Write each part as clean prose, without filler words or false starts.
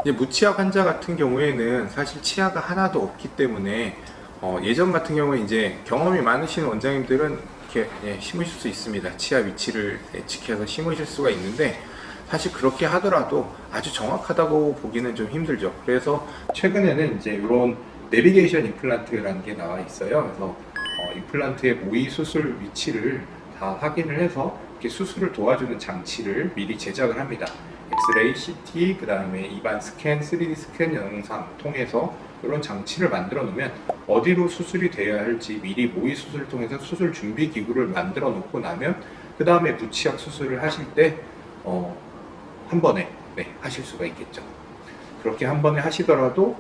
이제 무치아 환자 같은 경우에는 사실 치아가 하나도 없기 때문에 예전 같은 경우에 이제 경험이 많으신 원장님들은 이렇게 심으실 수 있습니다. 치아 위치를 예측해서 심으실 수가 있는데 사실 그렇게 하더라도 아주 정확하다고 보기는 좀 힘들죠. 그래서 최근에는 이제 이런 내비게이션 임플란트라는 게 나와 있어요. 그래서 임플란트의 모의 수술 위치를 다 확인을 해서 이렇게 수술을 도와주는 장치를 미리 제작을 합니다. 엑스레이, CT, 그 다음에 입안 스캔, 3D 스캔 영상 통해서 이런 장치를 만들어 놓으면 어디로 수술이 되어야 할지 미리 모의 수술을 통해서 수술 준비 기구를 만들어 놓고 나면 그 다음에 무치약 수술을 하실 때 한 번에 하실 수가 있겠죠. 그렇게 한 번에 하시더라도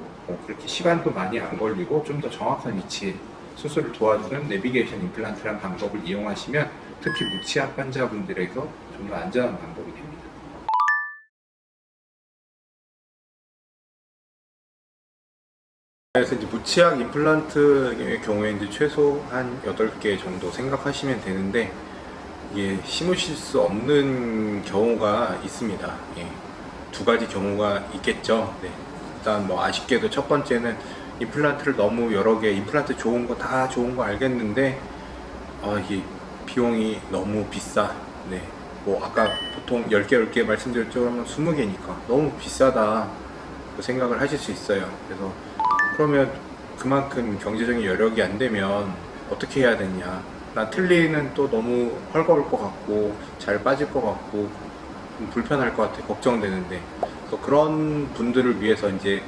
그렇게 시간도 많이 안 걸리고 좀 더 정확한 위치에 수술을 도와주는 내비게이션 임플란트라는 방법을 이용하시면 특히 무치약 환자분들에게서 좀 더 안전한 방법이 됩니다. 그래서 이제 무치약 임플란트의 경우에 이제 최소 한 8개 정도 생각하시면 되는데 이게 심으실 수 없는 경우가 있습니다. 예. 두 가지 경우가 있겠죠. 네. 일단 뭐 아쉽게도 첫 번째는 임플란트를 너무 여러 개, 임플란트 좋은 거 다 좋은 거 알겠는데 이게 비용이 너무 비싸. 네. 뭐 아까 보통 10개 말씀드렸죠. 그러면 20개니까 너무 비싸다 생각을 하실 수 있어요. 그래서 그러면 그만큼 경제적인 여력이 안 되면 어떻게 해야 되냐. 나 틀니는 또 너무 헐거울 것 같고 잘 빠질 것 같고 불편할 것 같아 걱정되는데 그래서 그런 분들을 위해서 이제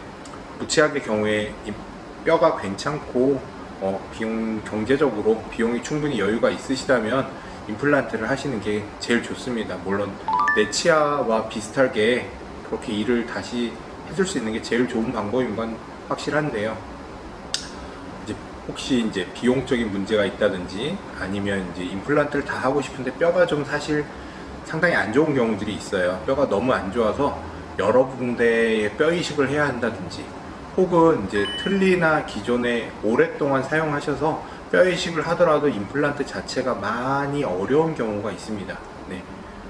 무치약의 경우에 뼈가 괜찮고 비용 경제적으로 비용이 충분히 여유가 있으시다면 임플란트를 하시는 게 제일 좋습니다. 물론 내 치아와 비슷하게 그렇게 일을 다시 해줄 수 있는 게 제일 좋은 방법인 건 확실한데요. 이제 혹시 이제 비용적인 문제가 있다든지 아니면 이제 임플란트를 다 하고 싶은데 뼈가 좀 사실 상당히 안 좋은 경우들이 있어요. 뼈가 너무 안 좋아서 여러 군데에 뼈 이식을 해야 한다든지 혹은 이제 틀니나 기존에 오랫동안 사용하셔서 뼈 이식을 하더라도 임플란트 자체가 많이 어려운 경우가 있습니다. 네.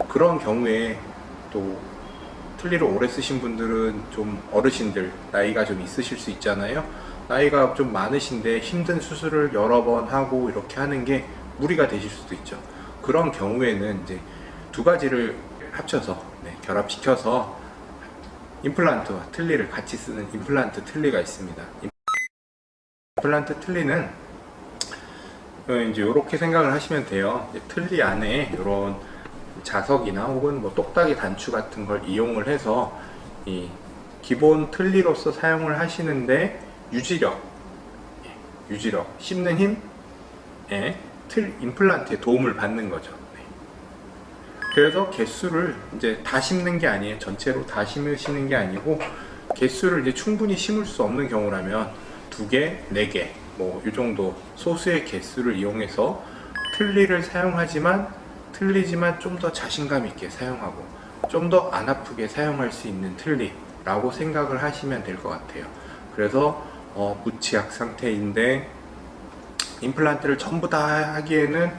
그런 경우에 또 틀니를 오래 쓰신 분들은 좀 어르신들, 나이가 좀 있으실 수 있잖아요. 나이가 좀 많으신데 힘든 수술을 여러 번 하고 이렇게 하는 게 무리가 되실 수도 있죠. 그런 경우에는 이제 두 가지를 합쳐서 결합시켜서 임플란트와 틀니를 같이 쓰는 임플란트 틀니가 있습니다. 임플란트 틀니는 이제 이렇게 생각을 하시면 돼요. 틀니 안에 이런 자석이나 혹은 뭐 똑딱이 단추 같은 걸 이용을 해서 이 기본 틀니로서 사용을 하시는데 유지력, 씹는 힘에 임플란트에 도움을 받는 거죠. 그래서 개수를 이제 다 심는 게 아니에요. 전체로 다 심으시는 게 아니고 개수를 이제 충분히 심을 수 없는 경우라면 2개, 4개 뭐 이 정도 소수의 개수를 이용해서 틀니를 사용하지만 틀리지만 좀 더 자신감 있게 사용하고 좀 더 안 아프게 사용할 수 있는 틀니라고 생각을 하시면 될 것 같아요. 그래서 무치약 상태인데 임플란트를 전부 다 하기에는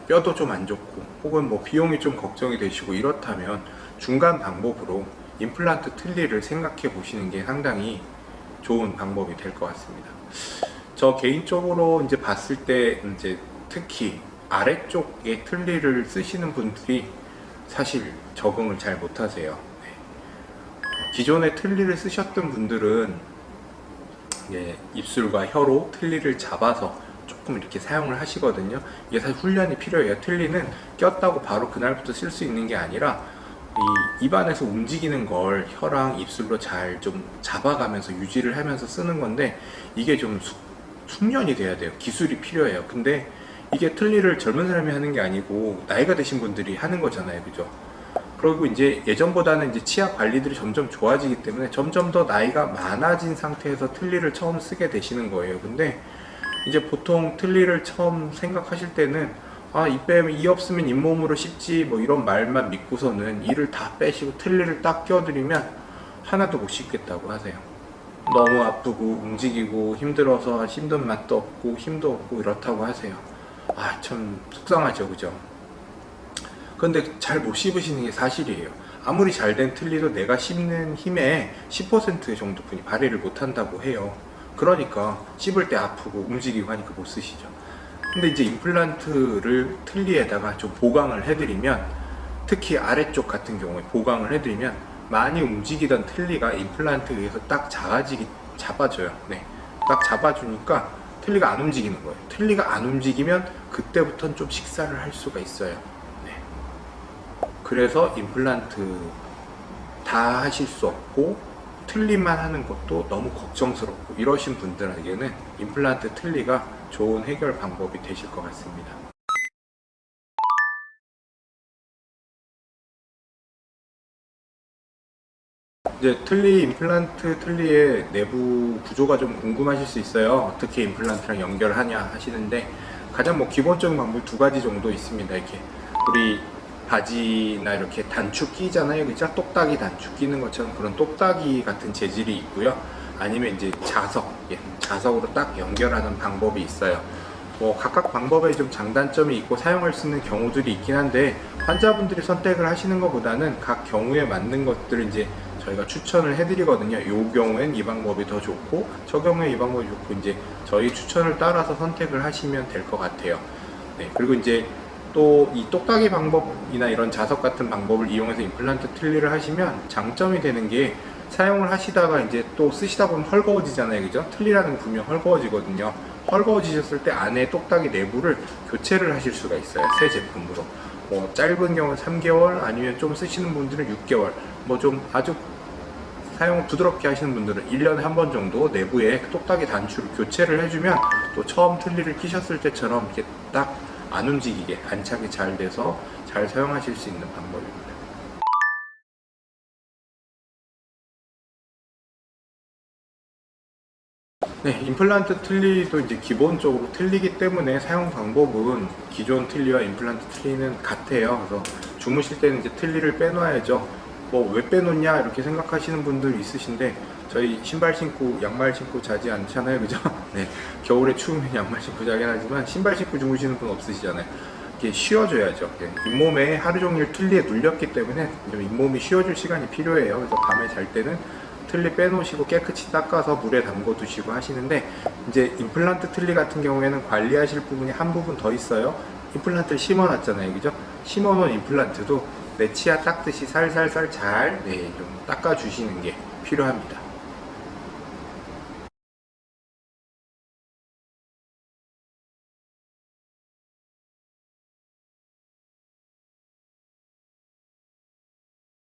뼈도 좀 안 좋고 혹은 뭐 비용이 좀 걱정이 되시고 이렇다면 중간 방법으로 임플란트 틀니를 생각해 보시는 게 상당히 좋은 방법이 될 것 같습니다. 저 개인적으로 이제 봤을 때 이제 특히 아래쪽에 틀니를 쓰시는 분들이 사실 적응을 잘 못하세요. 기존에 틀니를 쓰셨던 분들은 입술과 혀로 틀니를 잡아서 조금 이렇게 사용을 하시거든요. 이게 사실 훈련이 필요해요. 틀니는 꼈다고 바로 그날부터 쓸 수 있는 게 아니라 이 입안에서 움직이는 걸 혀랑 입술로 잘 좀 잡아가면서 유지를 하면서 쓰는 건데 이게 좀 숙련이 돼야 돼요. 기술이 필요해요. 근데 이게 틀니를 젊은 사람이 하는 게 아니고 나이가 드신 분들이 하는 거잖아요. 그죠? 그리고 이제 예전보다는 이제 치아 관리들이 점점 좋아지기 때문에 점점 더 나이가 많아진 상태에서 틀니를 처음 쓰게 되시는 거예요. 근데 이제 보통 틀니를 처음 생각하실 때는 이 없으면 잇몸으로 씹지 뭐 이런 말만 믿고서는 이를 다 빼시고 틀니를 딱 껴드리면 하나도 못 씹겠다고 하세요. 너무 아프고 움직이고 힘들어서 씹는 맛도 없고 힘도 없고 이렇다고 하세요. 참 속상하죠. 그죠? 근데 잘 못 씹으시는 게 사실이에요. 아무리 잘 된 틀니도 내가 씹는 힘의 10% 정도뿐이 발휘를 못한다고 해요. 그러니까 씹을 때 아프고 움직이고 하니까 못 쓰시죠. 근데 이제 임플란트를 틀니에다가 좀 보강을 해드리면, 특히 아래쪽 같은 경우에 보강을 해드리면 많이 움직이던 틀니가 임플란트에 의해서 딱 잡아줘요. 네, 딱 잡아주니까 틀니가 안 움직이는 거예요. 틀니가 안 움직이면 그때부터는 좀 식사를 할 수가 있어요. 네. 그래서 임플란트 다 하실 수 없고 틀니만 하는 것도 너무 걱정스럽고 이러신 분들에게는 임플란트 틀니가 좋은 해결 방법이 되실 것 같습니다. 이제 임플란트 틀니의 내부 구조가 좀 궁금하실 수 있어요. 어떻게 임플란트랑 연결하냐 하시는데, 가장 기본적인 방법 두 가지 정도 있습니다. 이렇게 우리 바지나 이렇게 단추 끼잖아요, 그죠? 똑딱이 단추 끼는 것처럼 그런 똑딱이 같은 재질이 있고요. 아니면 이제 자석으로 딱 연결하는 방법이 있어요. 각각 방법에 좀 장단점이 있고 사용할 수 있는 경우들이 있긴 한데, 환자분들이 선택을 하시는 것보다는 각 경우에 맞는 것들을 이제 저희가 추천을 해드리거든요. 이 경우엔 이 방법이 더 좋고, 저 경우에 이 방법이 좋고, 이제 저희 추천을 따라서 선택을 하시면 될 것 같아요. 네, 그리고 이제 또 이 똑딱이 방법이나 이런 자석 같은 방법을 이용해서 임플란트 틀니를 하시면 장점이 되는 게, 사용을 하시다가 이제 또 쓰시다 보면 헐거워지잖아요, 그죠? 틀니라는 거 분명 헐거워지거든요. 헐거워지셨을 때 안에 똑딱이 내부를 교체를 하실 수가 있어요, 새 제품으로. 짧은 경우는 3개월, 아니면 좀 쓰시는 분들은 6개월, 좀 아주 사용을 부드럽게 하시는 분들은 1년에 한 번 정도 내부에 똑딱이 단추를 교체를 해주면 또 처음 틀니를 끼셨을 때처럼 이렇게 딱 안 움직이게 안착이 잘 돼서 잘 사용하실 수 있는 방법입니다. 네, 임플란트 틀니도 이제 기본적으로 틀니기 때문에 사용 방법은 기존 틀니와 임플란트 틀니는 같아요. 그래서 주무실 때는 이제 틀니를 빼놔야죠. 왜 빼놓냐 이렇게 생각하시는 분들 있으신데, 저희 신발 신고 양말 신고 자지 않잖아요, 그죠? 네, 겨울에 추우면 양말 신고 자긴 하지만 신발 신고 주무시는 분 없으시잖아요. 이렇게 쉬어줘야죠. 잇몸에 하루 종일 틀니에 눌렸기 때문에 좀 잇몸이 쉬어줄 시간이 필요해요. 그래서 밤에 잘 때는 틀니 빼놓으시고 깨끗이 닦아서 물에 담궈 두시고 하시는데, 이제 임플란트 틀니 같은 경우에는 관리하실 부분이 한 부분 더 있어요. 임플란트를 심어 놨잖아요, 그죠? 심어 놓은 임플란트도 내 치아 닦듯이 살살살 잘 좀 닦아 주시는 게 필요합니다.